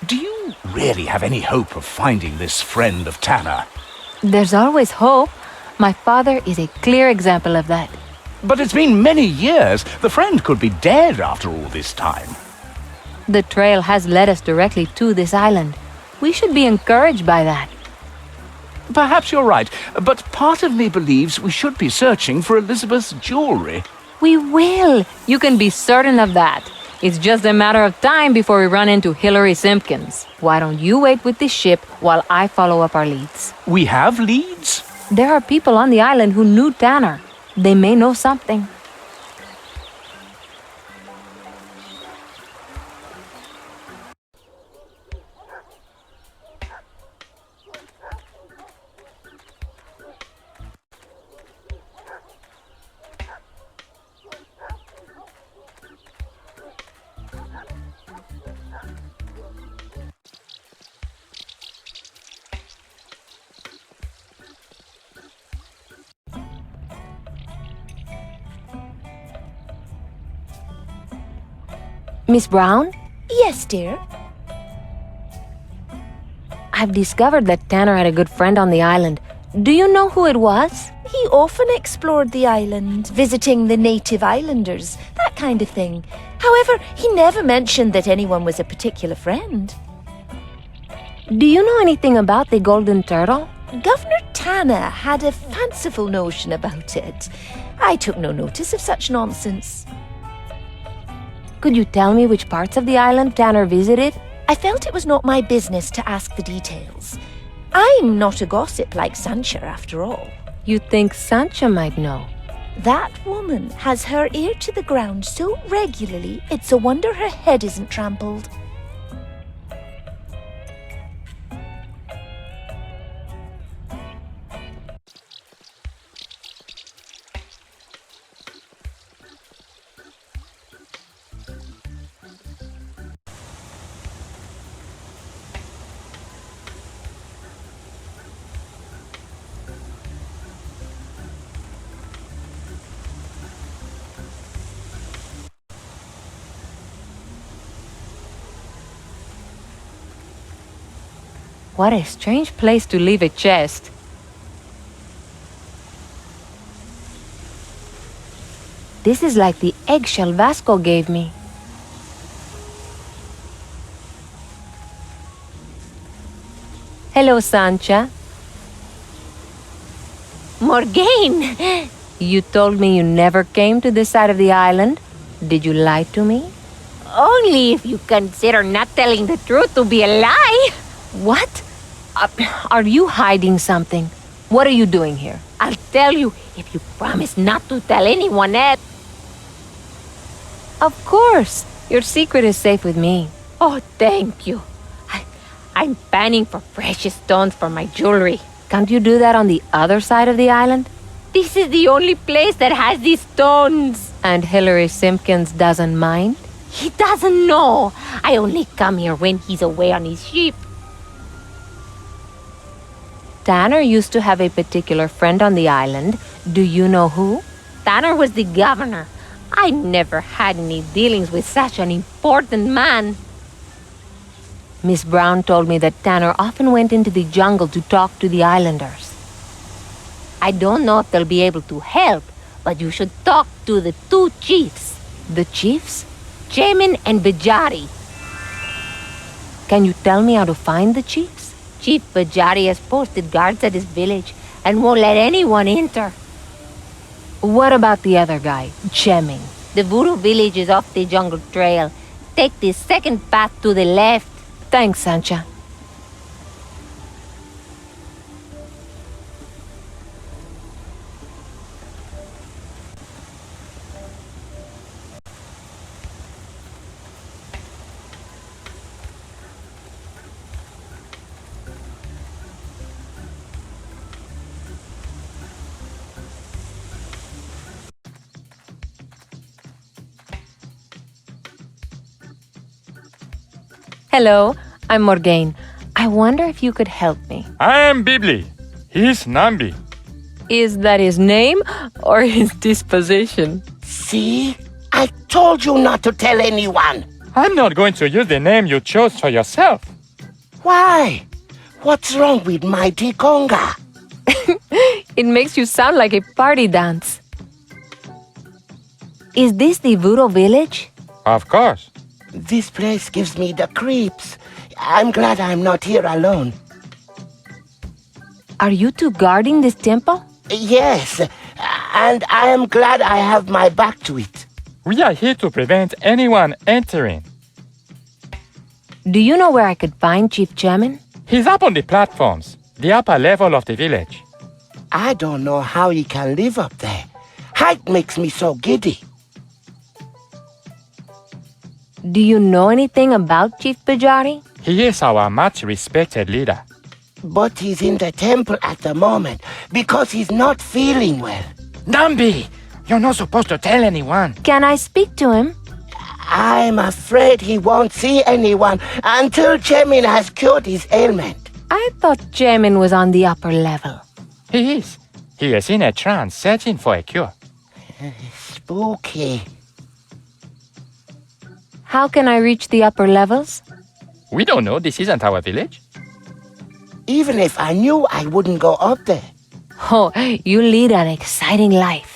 Do you really have any hope of finding this friend of Tanner? There's always hope. My father is a clear example of that. But it's been many years. The friend could be dead after all this time. The trail has led us directly to this island. We should be encouraged by that. Perhaps you're right, but part of me believes we should be searching for Elizabeth's jewelry. We will. You can be certain of that. It's just a matter of time before we run into Hillary Simpkins. Why don't you wait with the ship while I follow up our leads? We have leads? There are people on the island who knew Tanner. They may know something. Miss Brown? Yes, dear. I've discovered that Tanner had a good friend on the island. Do you know who it was? He often explored the island, visiting the native islanders, that kind of thing. However, he never mentioned that anyone was a particular friend. Do you know anything about the golden turtle? Governor Tanner had a fanciful notion about it. I took no notice of such nonsense. Could you tell me which parts of the island Tanner visited? I felt it was not my business to ask the details. I'm not a gossip like Sancha, after all. You think Sancha might know? That woman has her ear to the ground so regularly, it's a wonder her head isn't trampled. What a strange place to leave a chest. This is like the eggshell Vasco gave me. Hello, Sancha. Morgane! You told me you never came to this side of the island. Did you lie to me? Only if you consider not telling the truth to be a lie. What? Are you hiding something? What are you doing here? I'll tell you if you promise not to tell anyone else. Of course. Your secret is safe with me. Oh, thank you. I'm panning for precious stones for my jewelry. Can't you do that on the other side of the island? This is the only place that has these stones. And Hillary Simpkins doesn't mind? He doesn't know. I only come here when he's away on his ship. Tanner used to have a particular friend on the island. Do you know who? Tanner was the governor. I never had any dealings with such an important man. Miss Brown told me that Tanner often went into the jungle to talk to the islanders. I don't know if they'll be able to help, but you should talk to the two chiefs. The chiefs? Chemin and Bajari. Can you tell me how to find the chiefs? Chief Bajari has posted guards at his village and won't let anyone enter. What about the other guy, Chemin? The voodoo village is off the jungle trail. Take the second path to the left. Thanks, Sancha. Hello, I'm Morgane. I wonder if you could help me. I am Bibli. He's Nambi. Is that his name or his disposition? See? I told you not to tell anyone. I'm not going to use the name you chose for yourself. Why? What's wrong with Mighty Conga? It makes you sound like a party dance. Is this the voodoo village? Of course. This place gives me the creeps. I'm glad I'm not here alone. Are you two guarding this temple? Yes, and I am glad I have my back to it. We are here to prevent anyone entering. Do you know where I could find Chief Chairman? He's up on the platforms, the upper level of the village. I don't know how he can live up there. Height makes me so giddy. Do you know anything about Chief Pujari? He is our much respected leader. But he's in the temple at the moment because he's not feeling well. Nambi, you're not supposed to tell anyone. Can I speak to him? I'm afraid he won't see anyone until Chemin has cured his ailment. I thought Chairman was on the upper level. He is. He is in a trance searching for a cure. Spooky. How can I reach the upper levels? We don't know. This isn't our village. Even if I knew, I wouldn't go up there. Oh, you lead an exciting life.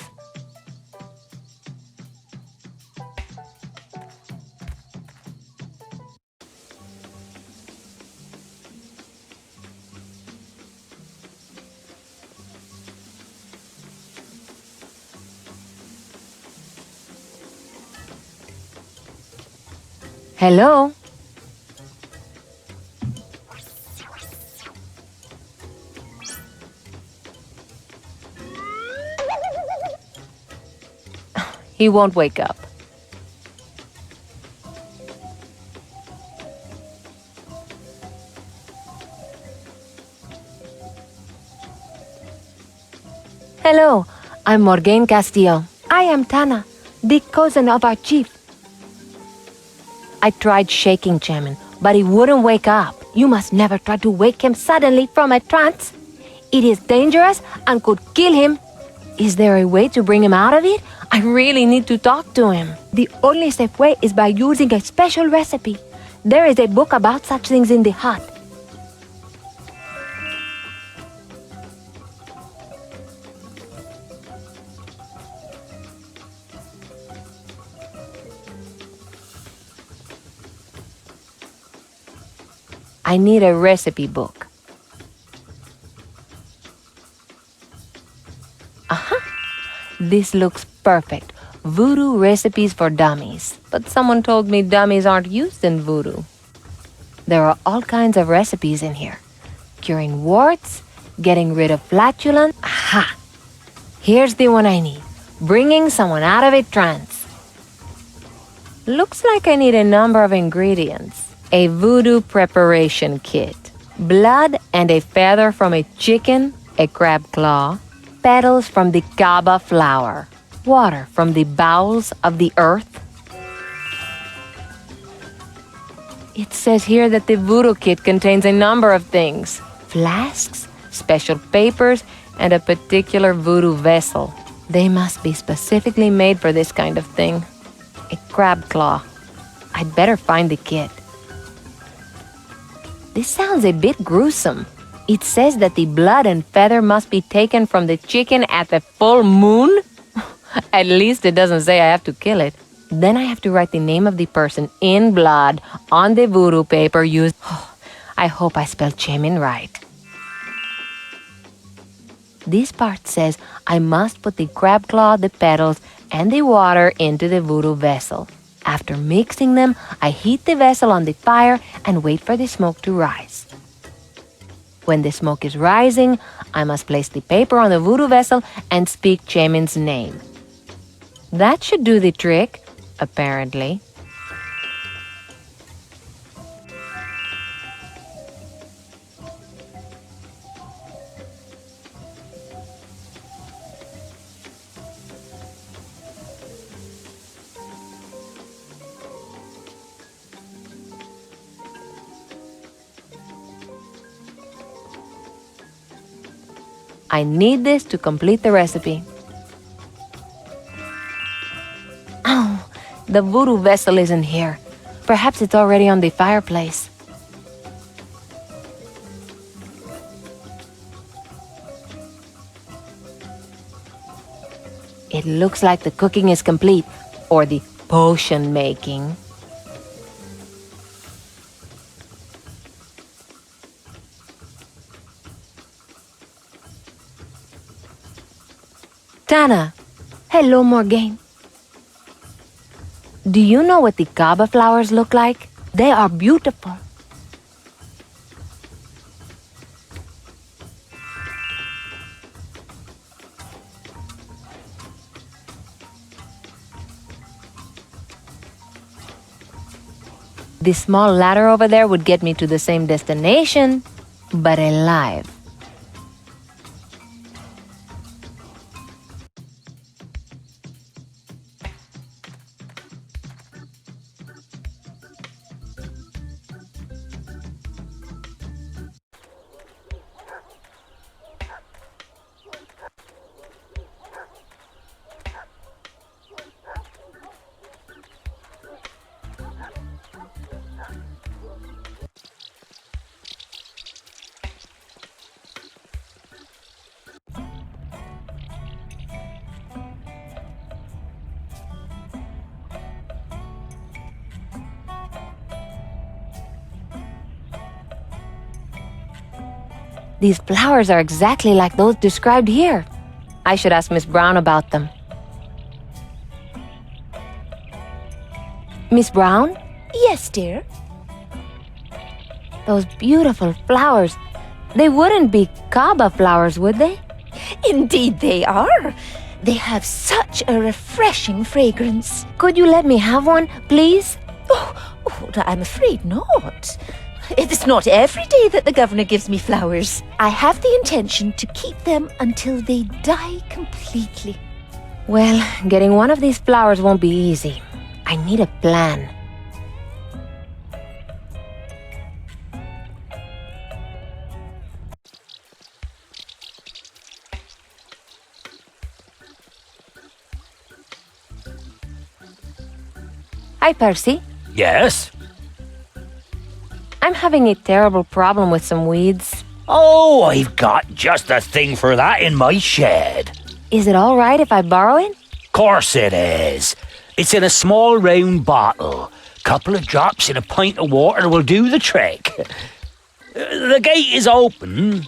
Hello? He won't wake up. Hello, I'm Morgane Castillo. I am Tana, the cousin of our chief. I tried shaking Chairman, but he wouldn't wake up. You must never try to wake him suddenly from a trance. It is dangerous and could kill him. Is there a way to bring him out of it? I really need to talk to him. The only safe way is by using a special recipe. There is a book about such things in the hut. I need a recipe book. Aha! This looks perfect. Voodoo recipes for dummies. But someone told me dummies aren't used in voodoo. There are all kinds of recipes in here. Curing warts, getting rid of flatulence. Aha! Here's the one I need. Bringing someone out of a trance. Looks like I need a number of ingredients. A voodoo preparation kit. Blood and a feather from a chicken, a crab claw, petals from the kaba flower, water from the bowels of the earth. It says here that the voodoo kit contains a number of things. Flasks, special papers, and a particular voodoo vessel. They must be specifically made for this kind of thing. A crab claw. I'd better find the kit. This sounds a bit gruesome. It says that the blood and feather must be taken from the chicken at the full moon? At least it doesn't say I have to kill it. Then I have to write the name of the person in blood on the voodoo paper used. I hope I spelled Chemin right. This part says I must put the crab claw, the petals, and the water into the voodoo vessel. After mixing them, I heat the vessel on the fire and wait for the smoke to rise. When the smoke is rising, I must place the paper on the voodoo vessel and speak Chemin's name. That should do the trick, apparently. I need this to complete the recipe. Oh, the voodoo vessel isn't here. Perhaps it's already on the fireplace. It looks like the cooking is complete, or the potion making. Tana, hello Morgane. Do you know what the kaba flowers look like? They are beautiful. The small ladder over there would get me to the same destination, but alive. These flowers are exactly like those described here. I should ask Miss Brown about them. Miss Brown? Yes, dear. Those beautiful flowers. They wouldn't be kaba flowers, would they? Indeed they are. They have such a refreshing fragrance. Could you let me have one, please? Oh, I'm afraid not. It is not every day that the governor gives me flowers. I have the intention to keep them until they die completely. Well, getting one of these flowers won't be easy. I need a plan. Hi, Percy. Yes? I'm having a terrible problem with some weeds. Oh, I've got just the thing for that in my shed. Is it all right if I borrow it? Course it is. It's in a small round bottle. Couple of drops in a pint of water will do the trick. The gate is open.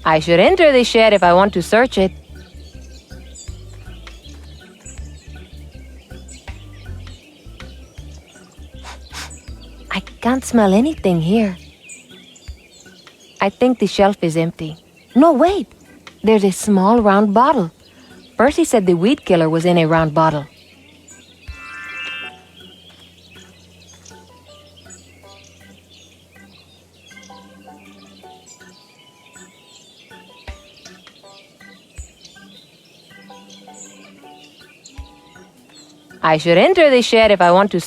I should enter the shed if I want to search it. I can't smell anything here. I think the shelf is empty. No, wait! There's a small round bottle. Percy said the weed killer was in a round bottle. I should enter the shed if I want to...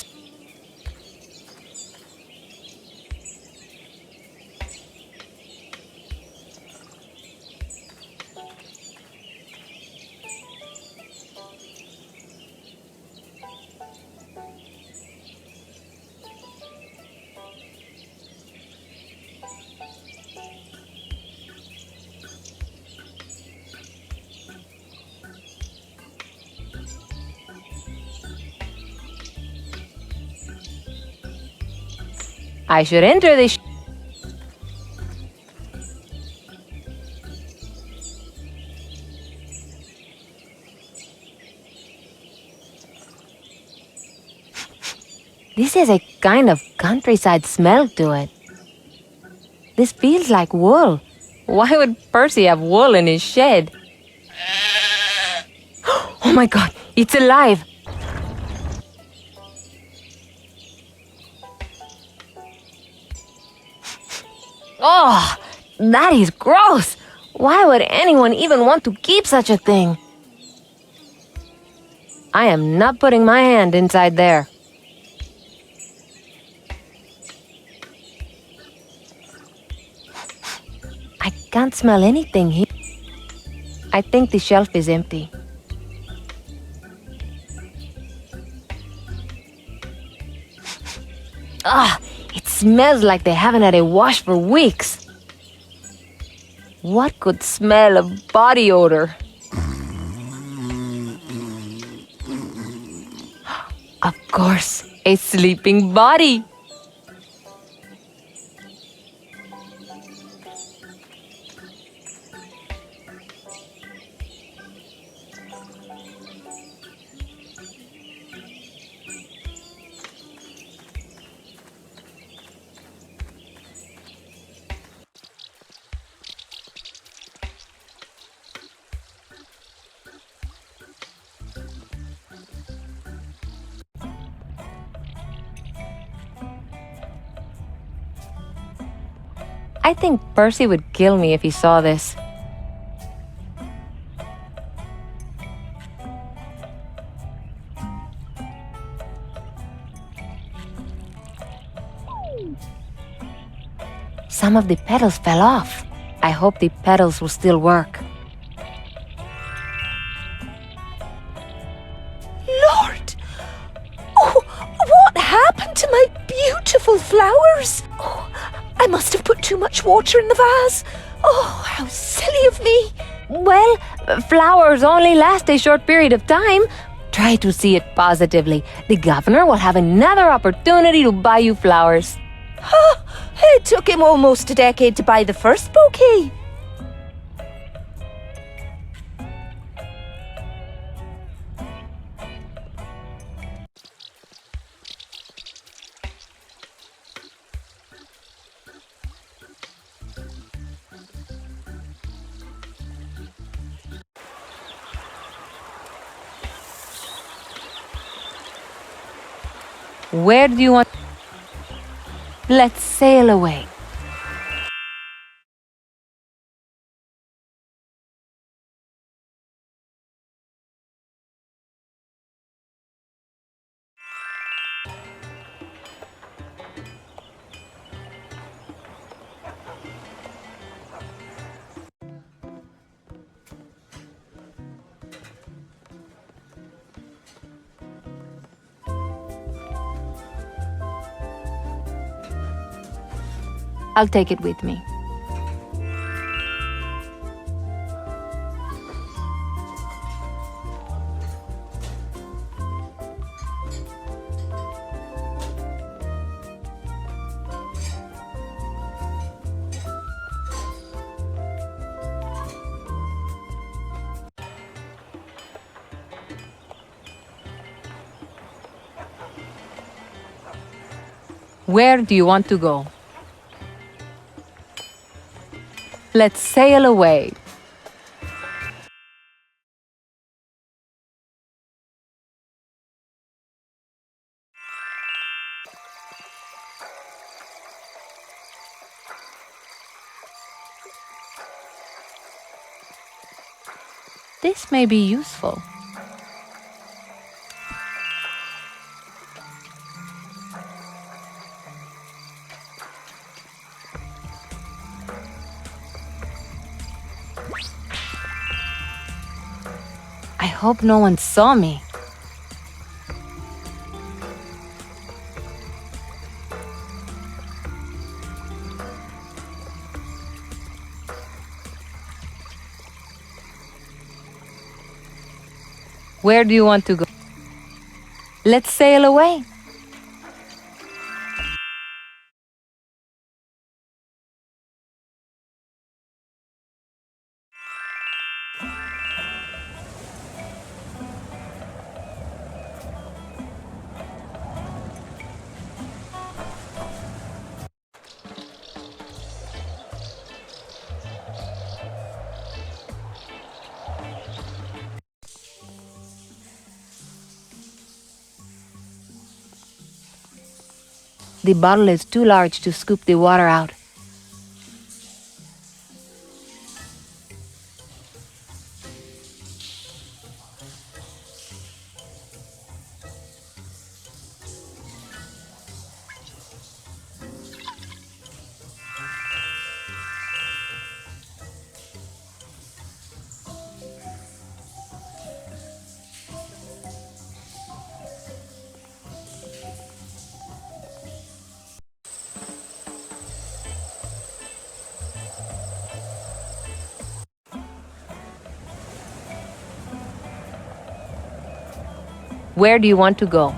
I should enter the... This has a kind of countryside smell to it. This feels like wool. Why would Percy have wool in his shed? Oh my god, it's alive! Oh, that is gross! Why would anyone even want to keep such a thing? I am not putting my hand inside there. can't smell anything here. I think the shelf is empty. It smells like they haven't had a wash for weeks. What could smell of body odor? Of course, a sleeping body. I think Percy would kill me if he saw this. Some of the petals fell off. I hope the petals will still work. Lord! Oh, what happened to my beautiful flowers? Oh, I must have put too much water in the vase. Oh, how silly of me. Well, flowers only last a short period of time. Try to see it positively. The governor will have another opportunity to buy you flowers. Huh, it took him almost a decade to buy the first bouquet. Where do you want? Let's sail away. I'll take it with me. Where do you want to go? Let's sail away. This may be useful. I hope no one saw me. Where do you want to go? Let's sail away. The bottle is too large to scoop the water out. Where do you want to go?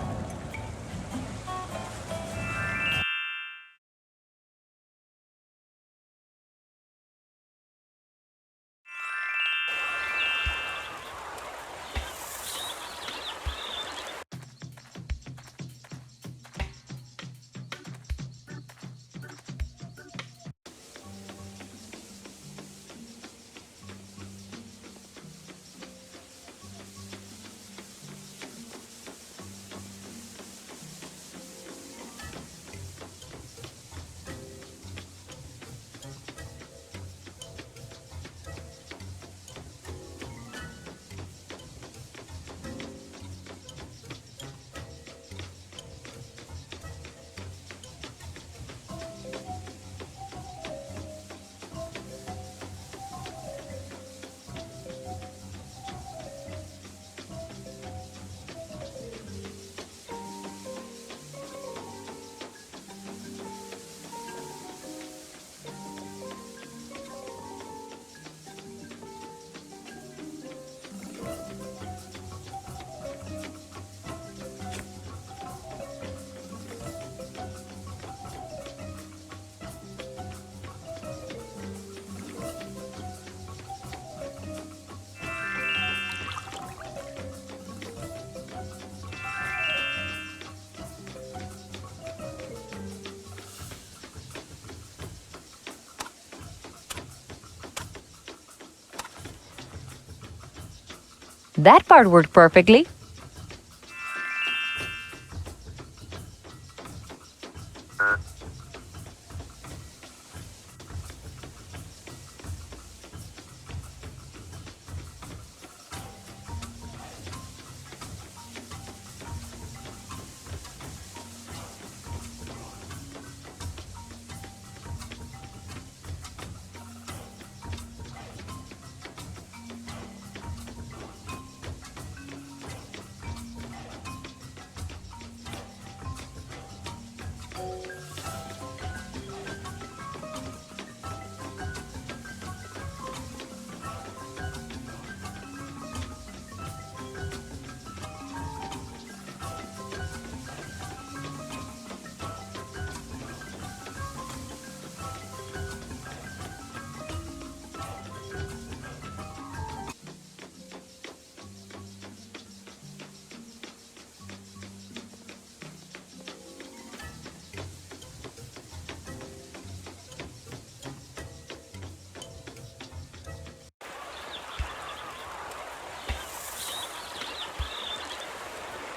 That part worked perfectly.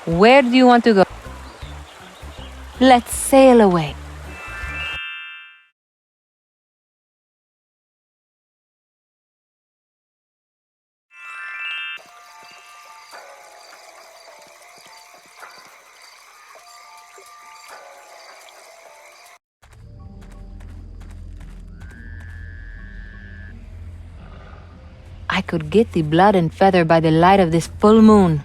Where do you want to go? Let's sail away. I could get the blood and feather by the light of this full moon.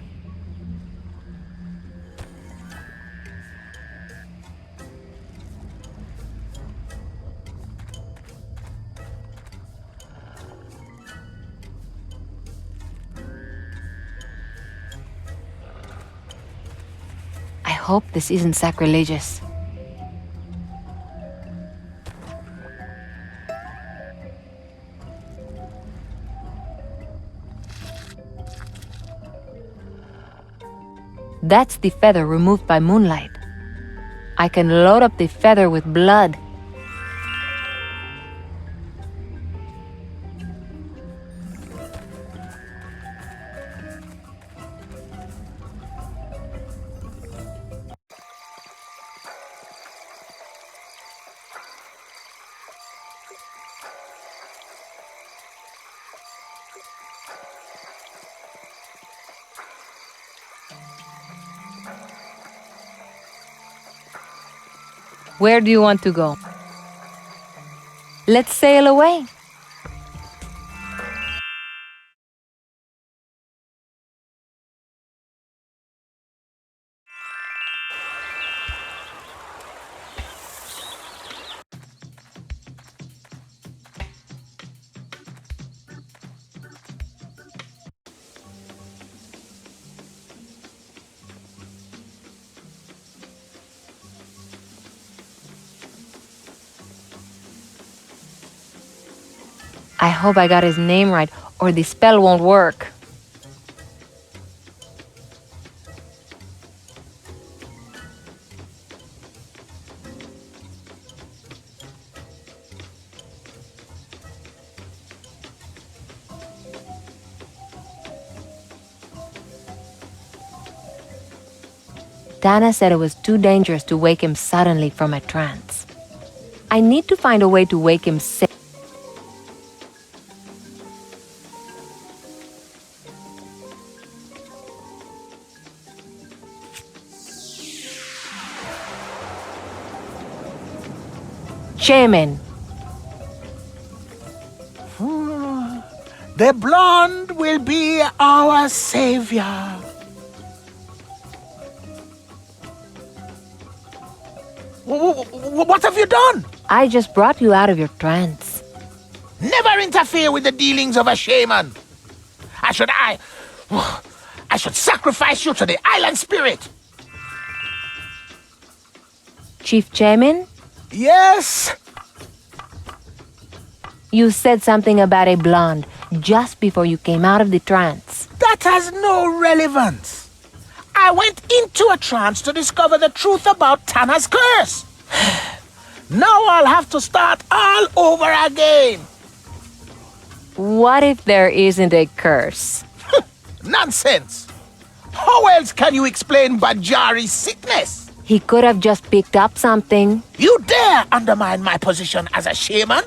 I hope this isn't sacrilegious. That's the feather removed by moonlight. I can load up the feather with blood. Where do you want to go? Let's sail away. I hope I got his name right, or the spell won't work. Tana said it was too dangerous to wake him suddenly from a trance. I need to find a way to wake him safe. Shaman. The blonde will be our savior. What have you done? I just brought you out of your trance. Never interfere with the dealings of a shaman. I should sacrifice you to the island spirit. Chief Shaman, Yes. you said something about a blonde just before you came out of the trance. That has no relevance. I went into a trance to discover the truth about Tana's curse. Now I'll have to start all over again. What if there isn't a curse? Nonsense. How else can you explain Bajari's sickness? He could have just picked up something. You dare undermine my position as a shaman?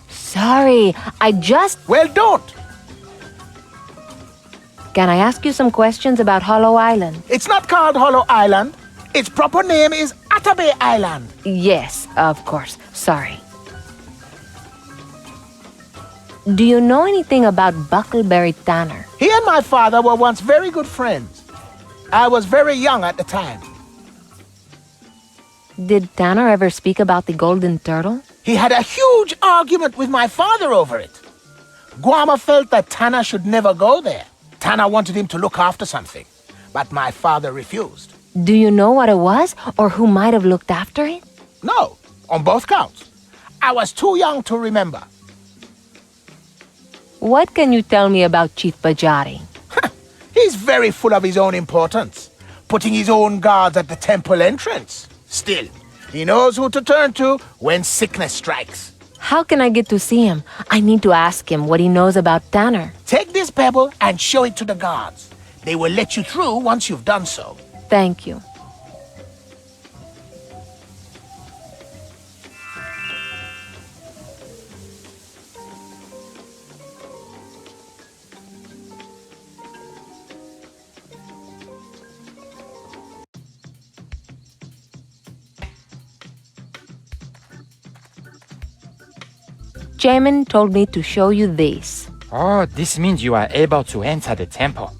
Sorry, I just... Well, don't. Can I ask you some questions about Hollow Island? It's not called Hollow Island. Its proper name is Atabey Island. Yes, of course. Sorry. Do you know anything about Buckleberry Tanner? He and my father were once very good friends. I was very young at the time. Did Tanner ever speak about the golden turtle? He had a huge argument with my father over it. Guama felt that Tana should never go there. Tana wanted him to look after something, but my father refused. Do you know what it was, or who might have looked after it? No, on both counts. I was too young to remember. What can you tell me about Chief Bajari? He's very full of his own importance, putting his own guards at the temple entrance. Still, he knows who to turn to when sickness strikes. How can I get to see him? I need to ask him what he knows about Tanner. Take this pebble and show it to the guards. They will let you through once you've done so. Thank you. Shaman told me to show you this. Oh, this means you are able to enter the temple.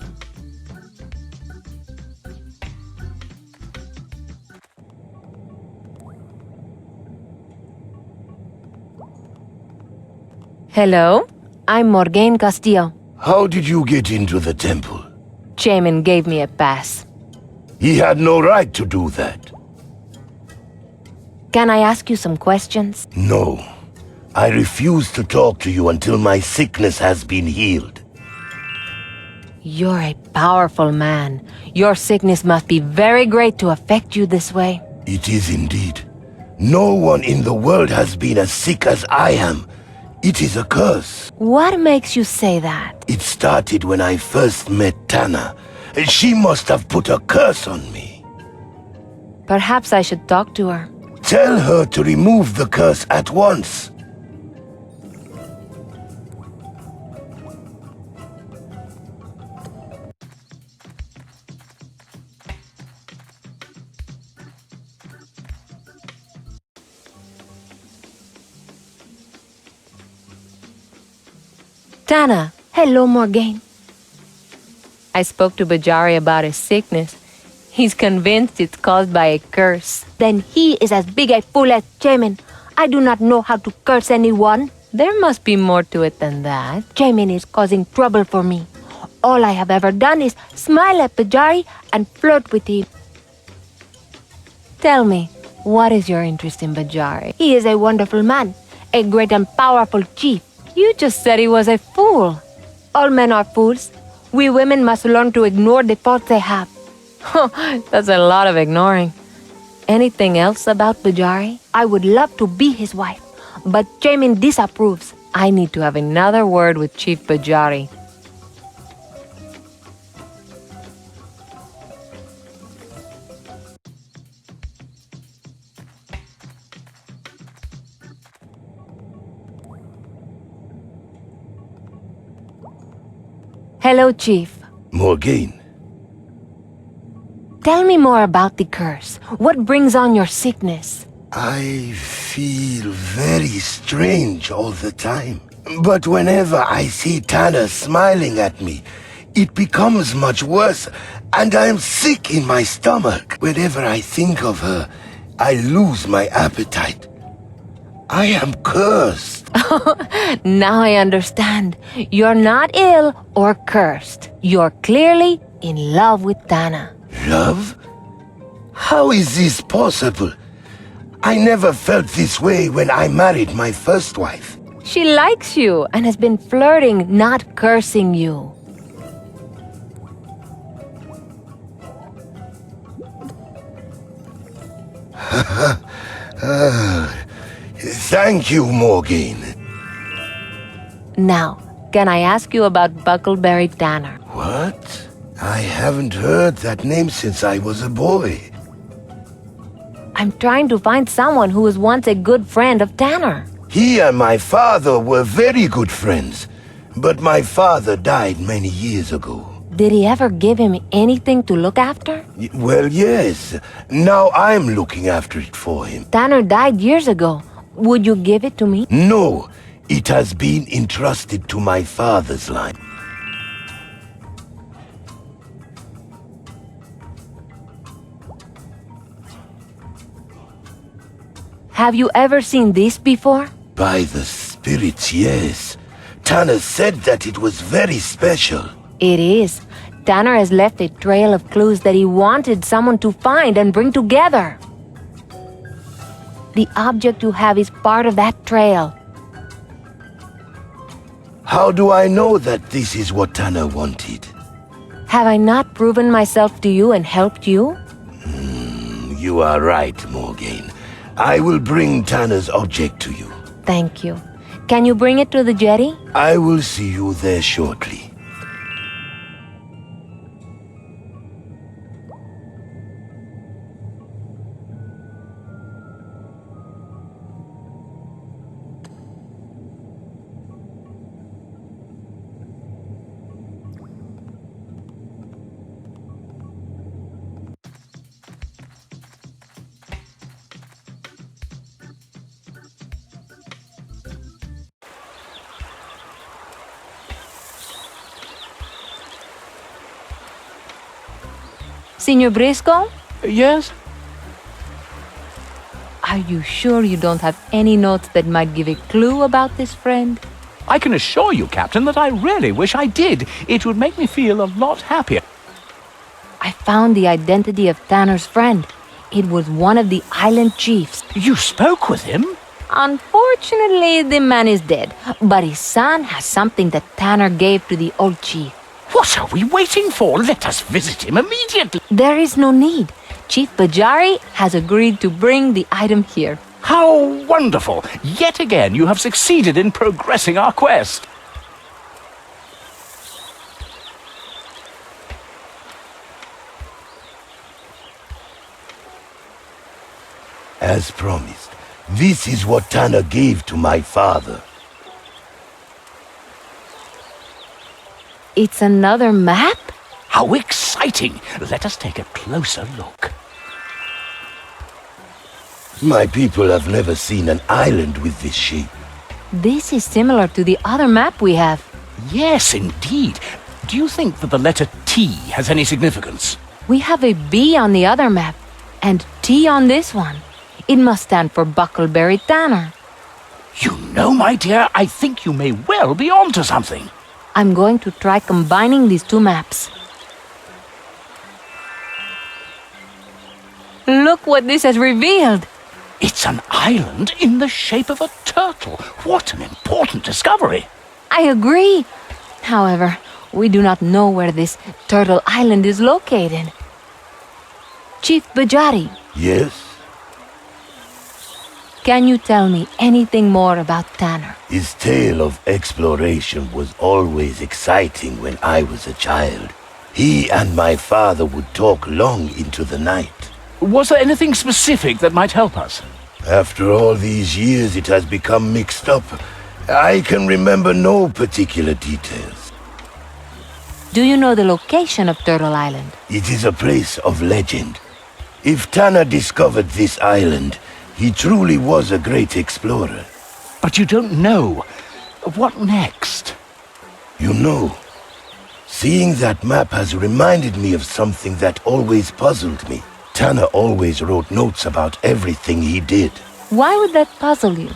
Hello, I'm Morgane Castillo. How did you get into the temple? Shaman gave me a pass. He had no right to do that. Can I ask you some questions? No. I refuse to talk to you until my sickness has been healed. You're a powerful man. Your sickness must be very great to affect you this way. It is indeed. No one in the world has been as sick as I am. It is a curse. What makes you say that? It started when I first met Tana. She must have put a curse on me. Perhaps I should talk to her. Tell her to remove the curse at once. Tana, hello Morgane. I spoke to Bajari about his sickness. He's convinced it's caused by a curse. Then he is as big a fool as Shaman. I do not know how to curse anyone. There must be more to it than that. Shaman is causing trouble for me. All I have ever done is smile at Bajari and flirt with him. Tell me, what is your interest in Bajari? He is a wonderful man, a great and powerful chief. You just said he was a fool. All men are fools. We women must learn to ignore the faults they have. That's a lot of ignoring. Anything else about Bajari? I would love to be his wife, but Jamin disapproves. I need to have another word with Chief Bajari. Hello, Chief. Morgane, Tell me more about the curse. What brings on your sickness? I feel very strange all the time. But whenever I see Tana smiling at me, it becomes much worse, and I am sick in my stomach. Whenever I think of her, I lose my appetite. I am cursed. Now I understand. You're not ill or cursed. You're clearly in love with Tana. Love? How is this possible? I never felt this way when I married my first wife. She likes you and has been flirting, not cursing you. Thank you, Morgane. Now, can I ask you about Buckleberry Tanner? What? I haven't heard that name since I was a boy. I'm trying to find someone who was once a good friend of Tanner. He and my father were very good friends, but my father died many years ago. Did he ever give him anything to look after? Well, yes. Now I'm looking after it for him. Tanner died years ago. Would you give it to me? No, it has been entrusted to my father's line. Have you ever seen this before? By the spirits, yes. Tanner said that it was very special. It is. Tanner has left a trail of clues that he wanted someone to find and bring together. The object you have is part of that trail. How do I know that this is what Tanner wanted? Have I not proven myself to you and helped you? You are right, Morgane. I will bring Tanner's object to you. Thank you. Can you bring it to the jetty? I will see you there shortly. Senor Briscoe? Yes? Are you sure you don't have any notes that might give a clue about this friend? I can assure you, Captain, that I really wish I did. It would make me feel a lot happier. I found the identity of Tanner's friend. It was one of the island chiefs. You spoke with him? Unfortunately, the man is dead, but his son has something that Tanner gave to the old chief. What are we waiting for? Let us visit him immediately. There is no need. Chief Bajari has agreed to bring the item here. How wonderful! Yet again, you have succeeded in progressing our quest. As promised, this is what Tanner gave to my father. It's another map? How exciting! Let us take a closer look. My people have never seen an island with this shape. This is similar to the other map we have. Yes, indeed. Do you think that the letter T has any significance? We have a B on the other map and T on this one. It must stand for Buckleberry Tanner. You know, my dear, I think you may well be onto something. I'm going to try combining these two maps. Look what this has revealed. It's an island in the shape of a turtle. What an important discovery. I agree. However, we do not know where this turtle island is located. Chief Bajari, Yes? can you tell me anything more about Tanner? His tale of exploration was always exciting when I was a child. He and my father would talk long into the night. Was there anything specific that might help us? After all these years, it has become mixed up. I can remember no particular details. Do you know the location of Turtle Island? It is a place of legend. If Tanner discovered this island, he truly was a great explorer. But you don't know. What next? You know, seeing that map has reminded me of something that always puzzled me. Tanner always wrote notes about everything he did. Why would that puzzle you?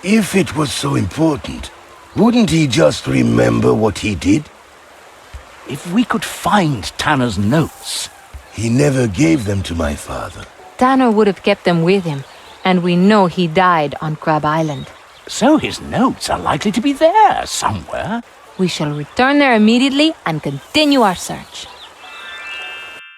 If it was so important, wouldn't he just remember what he did? If we could find Tanner's notes. He never gave them to my father. Tanner would have kept them with him, and we know he died on Crab Island. So his notes are likely to be there somewhere. We shall return there immediately and continue our search.